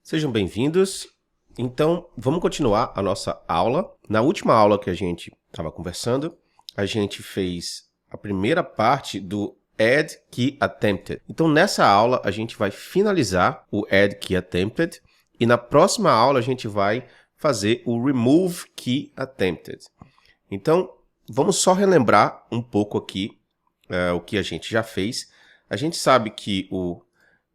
Sejam bem-vindos. Então, vamos continuar a nossa aula. Na última aula que a gente estava conversando, a gente fez a primeira parte do Add Key Attempted. Então, nessa aula, a gente vai finalizar o Add Key Attempted e na próxima aula a gente vai fazer o Remove Key Attempted. Então, vamos só relembrar um pouco aqui o que a gente já fez. A gente sabe que o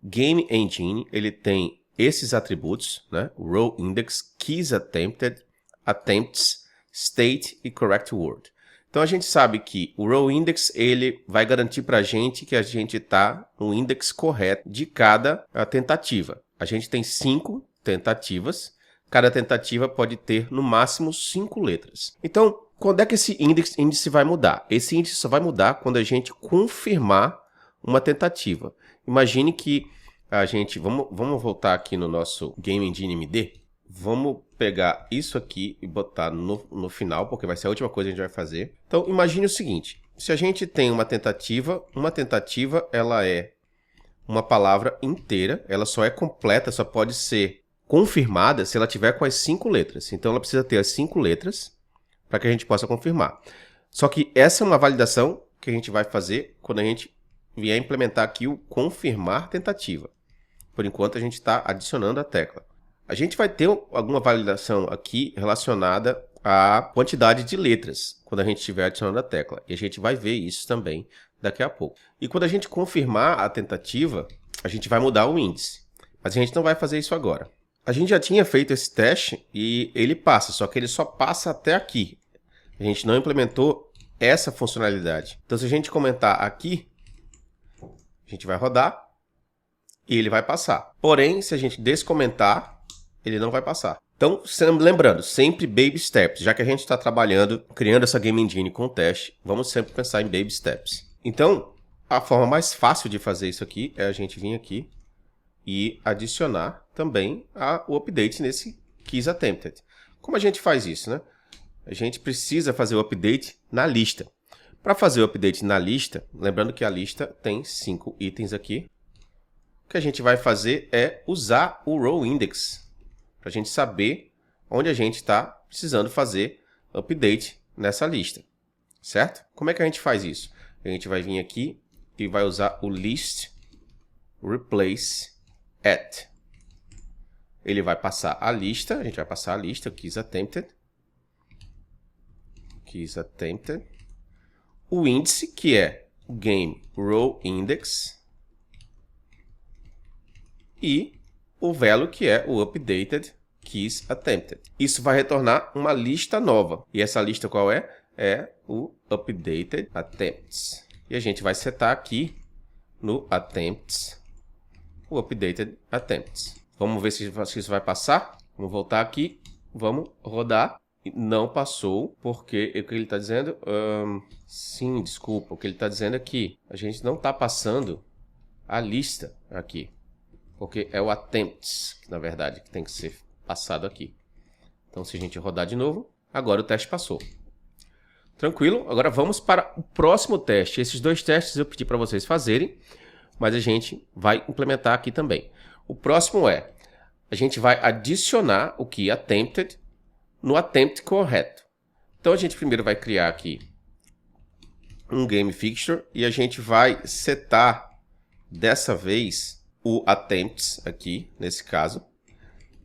Game Engine ele tem esses atributos, né? Row Index, Keys Attempted, Attempts, State e Correct Word. Então a gente sabe que o Row Index ele vai garantir para a gente que a gente está no index correto de cada tentativa. A gente tem 5 tentativas, cada tentativa pode ter no máximo 5 letras. Então, quando é que esse índice vai mudar? Esse índice só vai mudar quando a gente confirmar uma tentativa. Imagine que a gente, vamos voltar aqui no nosso Game Engine MD. Vamos pegar isso aqui e botar no final, porque vai ser a última coisa que a gente vai fazer. Então, imagine o seguinte. Se a gente tem uma tentativa ela é uma palavra inteira. Ela só é completa, só pode ser confirmada se ela tiver com as 5 letras. Então, ela precisa ter as 5 letras para que a gente possa confirmar. Só que essa é uma validação que a gente vai fazer quando a gente vier implementar aqui o confirmar tentativa. Por enquanto, a gente está adicionando a tecla. A gente vai ter alguma validação aqui relacionada à quantidade de letras, quando a gente estiver adicionando a tecla. E a gente vai ver isso também daqui a pouco. E quando a gente confirmar a tentativa, a gente vai mudar o índice. Mas a gente não vai fazer isso agora. A gente já tinha feito esse teste e ele passa, só que ele só passa até aqui. A gente não implementou essa funcionalidade. Então, se a gente comentar aqui, a gente vai rodar e ele vai passar. Porém, se a gente descomentar, ele não vai passar. Então, lembrando, sempre baby steps. Já que a gente está trabalhando, criando essa Game Engine com teste, vamos sempre pensar em baby steps. Então, a forma mais fácil de fazer isso aqui é a gente vir aqui e adicionar também o update nesse Keys Attempted. Como a gente faz isso, né? A gente precisa fazer o update na lista. Para fazer o update na lista, lembrando que a lista tem 5 itens aqui, o que a gente vai fazer é usar o Row Index, para a gente saber onde a gente está precisando fazer update nessa lista, certo? Como é que a gente faz isso? A gente vai vir aqui e vai usar o list replace at. Ele vai passar a lista, a gente vai passar a lista, Keys Attempted, o índice, que é o Game Row Index, e o value, que é o Updated Keys Attempted. Isso vai retornar uma lista nova. E essa lista qual é? É o Updated Attempts. E a gente vai setar aqui no Attempts o Updated Attempts. Vamos ver se isso vai passar. Vamos voltar aqui. Vamos rodar. Não passou, porque o que ele está dizendo? Sim, desculpa. O que ele está dizendo é que a gente não está passando a lista aqui. Porque é o attempts, na verdade, que tem que ser passado aqui. Então, se a gente rodar de novo, agora o teste passou. Tranquilo? Agora vamos para o próximo teste. Esses 2 testes eu pedi para vocês fazerem, mas a gente vai implementar aqui também. O próximo é, a gente vai adicionar o key attempted no attempt correto. Então, a gente primeiro vai criar aqui um game fixture e a gente vai setar dessa vez o attempts aqui, nesse caso.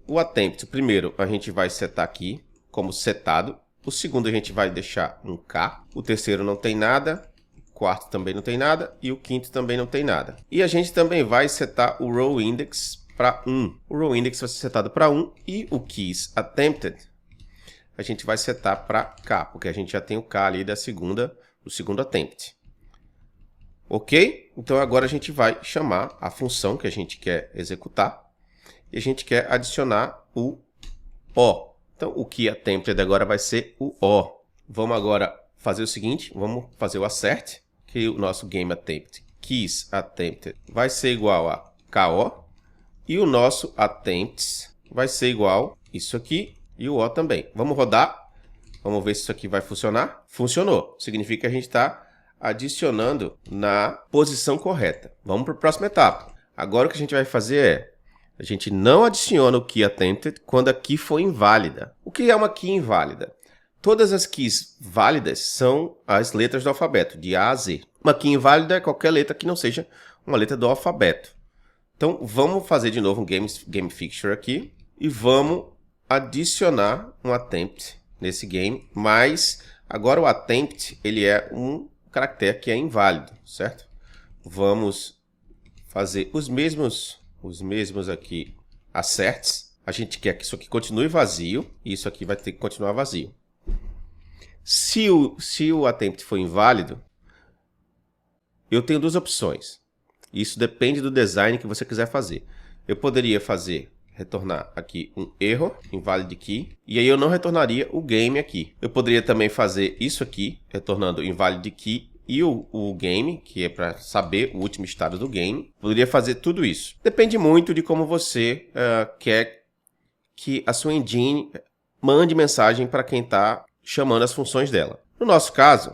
O attempt, o primeiro, a gente vai setar aqui como setado. O segundo, a gente vai deixar um K. O terceiro não tem nada. O quarto também não tem nada. E o quinto também não tem nada. E a gente também vai setar o row index para 1. O row index vai ser setado para 1. E o keys attempted, a gente vai setar para K, porque a gente já tem o K ali do segundo attempt. Ok? Então agora a gente vai chamar a função que a gente quer executar e a gente quer adicionar o O. Então o key attempted agora vai ser o O. Vamos agora fazer o seguinte, vamos fazer o assert, que o nosso game attempt keys attempted vai ser igual a KO e o nosso attempts vai ser igual isso aqui e o O também. Vamos rodar, vamos ver se isso aqui vai funcionar. Funcionou, significa que a gente está adicionando na posição correta. Vamos para a próxima etapa. Agora o que a gente vai fazer é A gente não adiciona o key attempted quando a key for inválida. O que é uma key inválida? Todas as keys válidas são as letras do alfabeto, de A a Z. Uma key inválida é qualquer letra que não seja uma letra do alfabeto. Então, vamos fazer de novo um game fixture aqui e vamos adicionar um attempt nesse game, mas agora o attempt ele é um caractere que é inválido, certo? Vamos fazer os mesmos aqui asserts. A gente quer que isso aqui continue vazio e isso aqui vai ter que continuar vazio. Se o attempt for inválido, eu tenho duas opções. Isso depende do design que você quiser fazer. Eu poderia retornar aqui um erro, invalid key, e aí eu não retornaria o game aqui. Eu poderia também fazer isso aqui, retornando invalid key e o game, que é para saber o último estado do game. Poderia fazer tudo isso. Depende muito de como você quer que a sua engine mande mensagem para quem está chamando as funções dela. No nosso caso,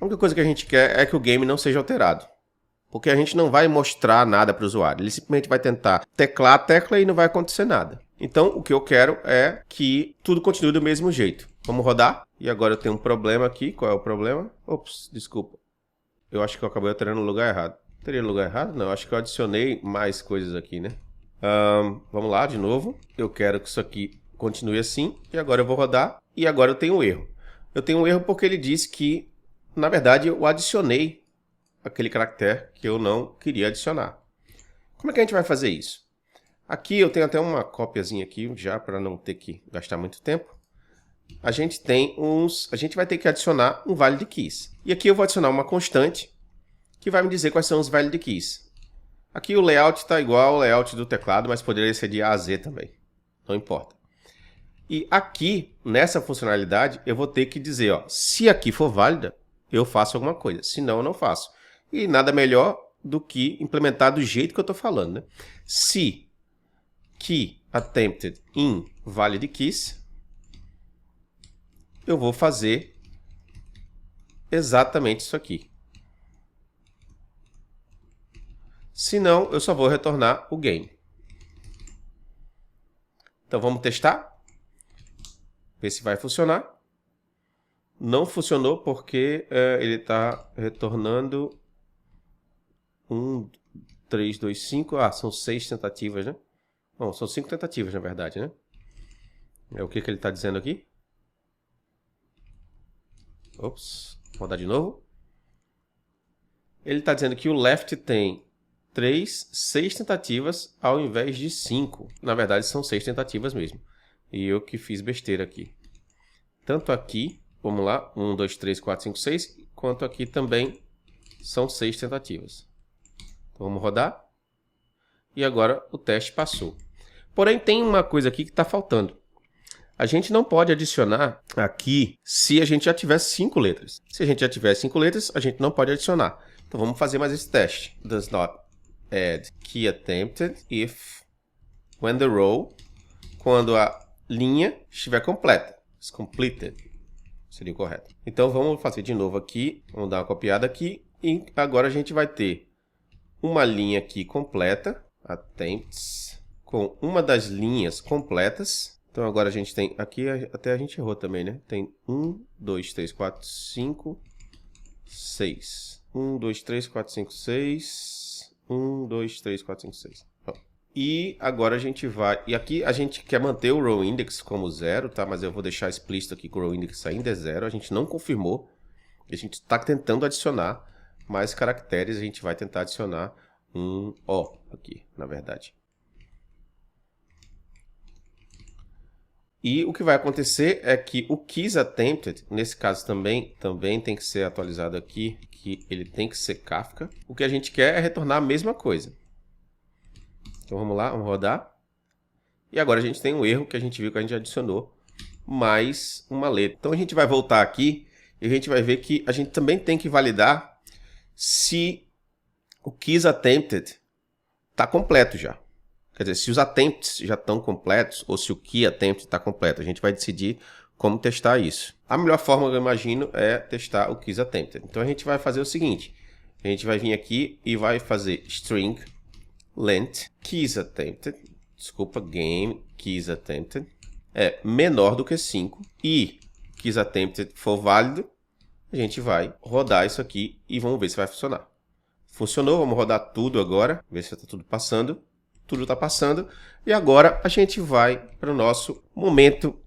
a única coisa que a gente quer é que o game não seja alterado. Porque a gente não vai mostrar nada para o usuário. Ele simplesmente vai tentar teclar a tecla e não vai acontecer nada. Então, o que eu quero é que tudo continue do mesmo jeito. Vamos rodar. E agora eu tenho um problema aqui. Qual é o problema? Ops, desculpa. Eu acho que eu acabei alterando no lugar errado. Teria lugar errado? Não, acho que eu adicionei mais coisas aqui, né? Vamos lá, de novo. Eu quero que isso aqui continue assim. E agora eu vou rodar. E agora eu tenho um erro. Eu tenho um erro porque ele disse que, na verdade, eu adicionei aquele caractere que eu não queria adicionar. Como é que a gente vai fazer isso? Aqui eu tenho até uma cópiazinha aqui já para não ter que gastar muito tempo. A gente vai ter que adicionar um valid keys. E aqui eu vou adicionar uma constante que vai me dizer quais são os valid keys. Aqui o layout está igual ao layout do teclado, mas poderia ser de A a Z também. Não importa. E aqui, nessa funcionalidade, eu vou ter que dizer, ó, se aqui for válida, eu faço alguma coisa. Se não, eu não faço. E nada melhor do que implementar do jeito que eu estou falando, né? Se key attempted in valid keys, eu vou fazer exatamente isso aqui. Se não, eu só vou retornar o game. Então vamos testar. Ver se vai funcionar. Não funcionou porque ele está retornando 1, 3, 2, 5. Ah, são 6 tentativas, né? Bom, são 5 tentativas, na verdade, né? É o que ele está dizendo aqui? Ops, vou rodar de novo. Ele está dizendo que o left tem 6 tentativas ao invés de 5. Na verdade, são 6 tentativas mesmo. E eu que fiz besteira aqui. Tanto aqui, vamos lá, 1, 2, 3, 4, 5, 6, quanto aqui também são 6 tentativas. Então, vamos rodar. E agora o teste passou. Porém, tem uma coisa aqui que está faltando. A gente não pode adicionar aqui se a gente já tiver 5 letras. Se a gente já tiver 5 letras, a gente não pode adicionar. Então, vamos fazer mais esse teste. Does not add key attempted if when the row, quando a linha estiver completa. Is completed. Seria o correto. Então, vamos fazer de novo aqui. Vamos dar uma copiada aqui. E agora a gente vai ter uma linha aqui completa. Attempts. Com uma das linhas completas. Então, agora a gente tem... Aqui até a gente errou também, né? Tem 1, 2, 3, 4, 5, 6. 1, 2, 3, 4, 5, 6. 1, 2, 3, 4, 5, 6. E agora a gente vai... E aqui a gente quer manter o row index como 0, tá? Mas eu vou deixar explícito aqui que o row index ainda é 0. A gente não confirmou. A gente está tentando adicionar mais caracteres. A gente vai tentar adicionar um O aqui, na verdade. E o que vai acontecer é que o keys attempted, nesse caso também tem que ser atualizado aqui, que ele tem que ser Kafka. O que a gente quer é retornar a mesma coisa. Então vamos lá, vamos rodar. E agora a gente tem um erro que a gente viu que a gente adicionou mais uma letra. Então a gente vai voltar aqui e a gente vai ver que a gente também tem que validar se o keys attempted está completo já. Quer dizer, se os attempts já estão completos ou se o key attempt está completo. A gente vai decidir como testar isso. A melhor forma, eu imagino, é testar o keys attempted. Então a gente vai fazer o seguinte. A gente vai vir aqui e vai fazer string length keysAttempted, desculpa, game keysAttempted é menor do que 5 e keysAttempted for válido, a gente vai rodar isso aqui e vamos ver se vai funcionar. Funcionou, vamos rodar tudo agora, ver se está tudo passando. Tudo está passando. E agora a gente vai para o nosso momento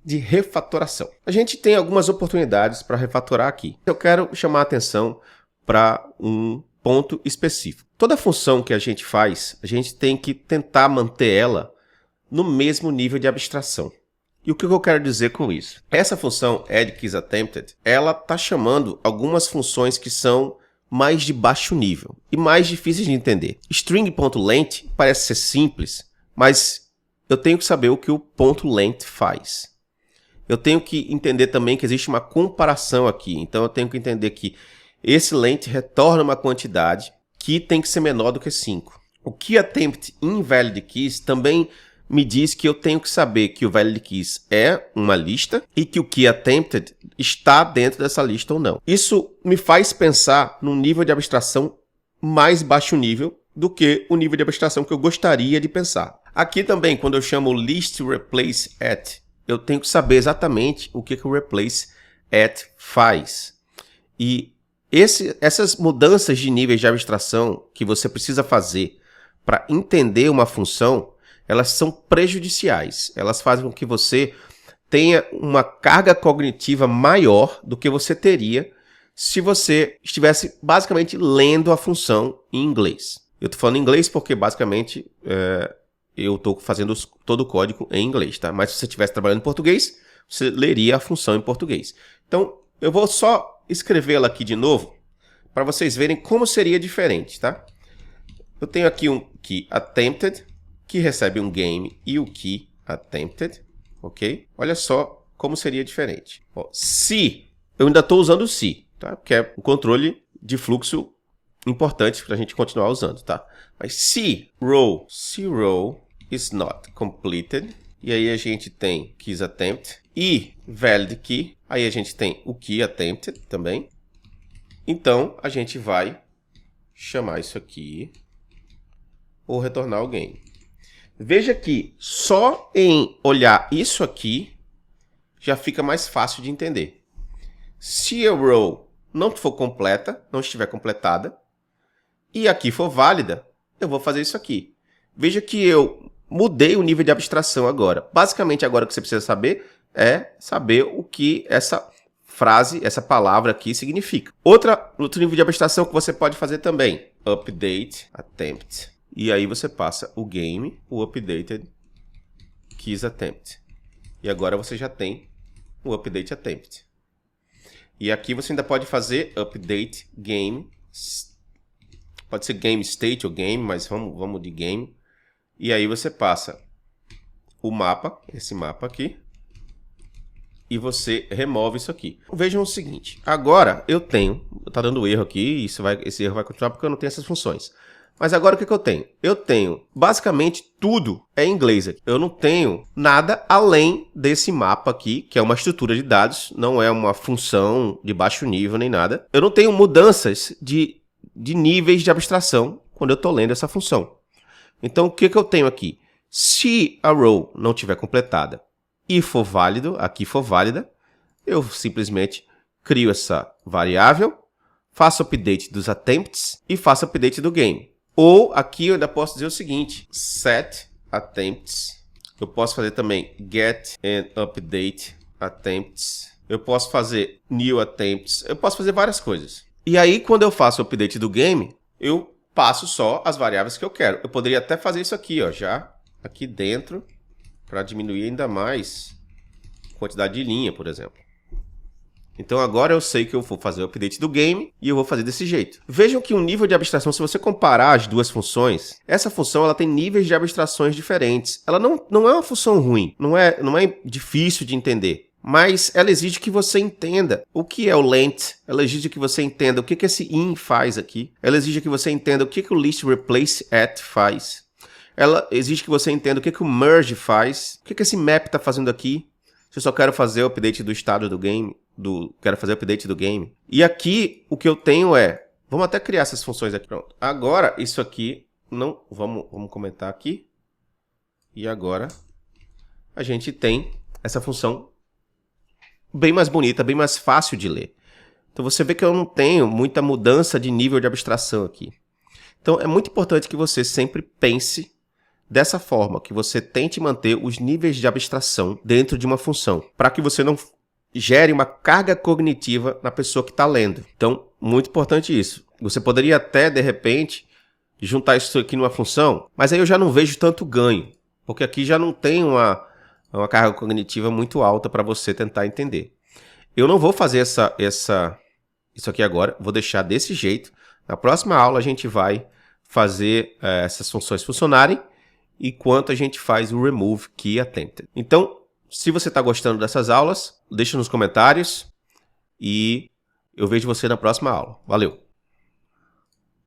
de refatoração. A gente tem algumas oportunidades para refatorar aqui. Eu quero chamar a atenção para um ponto específico. Toda função que a gente faz, a gente tem que tentar manter ela no mesmo nível de abstração. E o que eu quero dizer com isso? Essa função addKeysAttempted, ela está chamando algumas funções que são mais de baixo nível e mais difíceis de entender. String.length parece ser simples, mas eu tenho que saber o que o .length faz. Eu tenho que entender também que existe uma comparação aqui. Então eu tenho que entender que esse length retorna uma quantidade que tem que ser menor do que 5. O keyattemptInValidKeys também me diz que eu tenho que saber que o ValidKeys é uma lista e que o keyattempted está dentro dessa lista ou não. Isso me faz pensar num nível de abstração mais baixo nível do que o nível de abstração que eu gostaria de pensar. Aqui também, quando eu chamo listReplaceAt, eu tenho que saber exatamente o que o replaceAt faz. E essas mudanças de níveis de abstração que você precisa fazer para entender uma função, elas são prejudiciais. Elas fazem com que você tenha uma carga cognitiva maior do que você teria se você estivesse basicamente lendo a função em inglês. Eu estou falando em inglês porque basicamente eu estou fazendo todo o código em inglês, tá? Mas se você estivesse trabalhando em português, você leria a função em português. Então, eu vou só escrevê-la aqui de novo para vocês verem como seria diferente, tá? Eu tenho aqui um keyattempted, que recebe um game e o keyattempted, ok? Olha só como seria diferente. Ó, se, eu ainda estou usando o se, tá? Que é um controle de fluxo importante para a gente continuar usando, tá? Mas se row is not completed, e aí a gente tem keysAttempted e validKey, aí a gente tem o keyattempted também. Então, a gente vai chamar isso aqui ou retornar o game. Veja que só em olhar isso aqui já fica mais fácil de entender. Se a row não for completa, não estiver completada, e aqui for válida, eu vou fazer isso aqui. Veja que eu mudei o nível de abstração agora. Basicamente, agora o que você precisa saber é saber o que essa frase, essa palavra aqui significa. Outro nível de abstração que você pode fazer também. Update attempt. E aí você passa o game, o updated keysAttempted. E agora você já tem o update attempt. E aqui você ainda pode fazer update game. Pode ser game state ou game, mas vamos de game. E aí você passa o mapa, esse mapa aqui. E você remove isso aqui. Vejam o seguinte. Agora eu tenho, tá dando erro aqui, e esse erro vai continuar porque eu não tenho essas funções. Mas agora o que eu tenho? Eu tenho basicamente tudo em inglês aqui. Eu não tenho nada além desse mapa aqui, que é uma estrutura de dados, não é uma função de baixo nível nem nada. Eu não tenho mudanças de níveis de abstração quando eu estou lendo essa função. Então o que eu tenho aqui? Se a row não estiver completada e for válido, aqui for válida, eu simplesmente crio essa variável, faço update dos attempts e faço update do game. Ou aqui eu ainda posso dizer o seguinte, set attempts. Eu posso fazer também get and update attempts. Eu posso fazer new attempts. Eu posso fazer várias coisas. E aí quando eu faço o update do game, eu passo só as variáveis que eu quero. Eu poderia até fazer isso aqui, ó, já aqui dentro, para diminuir ainda mais a quantidade de linha, por exemplo. Então agora eu sei que eu vou fazer o update do game e eu vou fazer desse jeito. Vejam que o nível de abstração, se você comparar as duas funções, essa função ela tem níveis de abstrações diferentes. Ela não é uma função ruim, não é difícil de entender. Mas ela exige que você entenda o que é o length, ela exige que você entenda o que esse in faz aqui, ela exige que você entenda o que o listReplaceAt faz, ela exige que você entenda o que o merge faz, o que esse map está fazendo aqui, se eu só quero fazer o update do estado do game, quero fazer o update do game. E aqui o que eu tenho vamos até criar essas funções aqui, pronto. Agora isso aqui não vamos comentar aqui. E agora a gente tem essa função bem mais bonita, bem mais fácil de ler. Então você vê que eu não tenho muita mudança de nível de abstração aqui. Então é muito importante que você sempre pense dessa forma, que você tente manter os níveis de abstração dentro de uma função, para que você não gere uma carga cognitiva na pessoa que está lendo. Então, muito importante isso. Você poderia até, de repente, juntar isso aqui numa função, mas aí eu já não vejo tanto ganho, porque aqui já não tem uma carga cognitiva muito alta para você tentar entender. Eu não vou fazer isso aqui agora, vou deixar desse jeito. Na próxima aula a gente vai fazer essas funções funcionarem, enquanto a gente faz o remove key attempted. Então, se você está gostando dessas aulas, deixa nos comentários e eu vejo você na próxima aula. Valeu!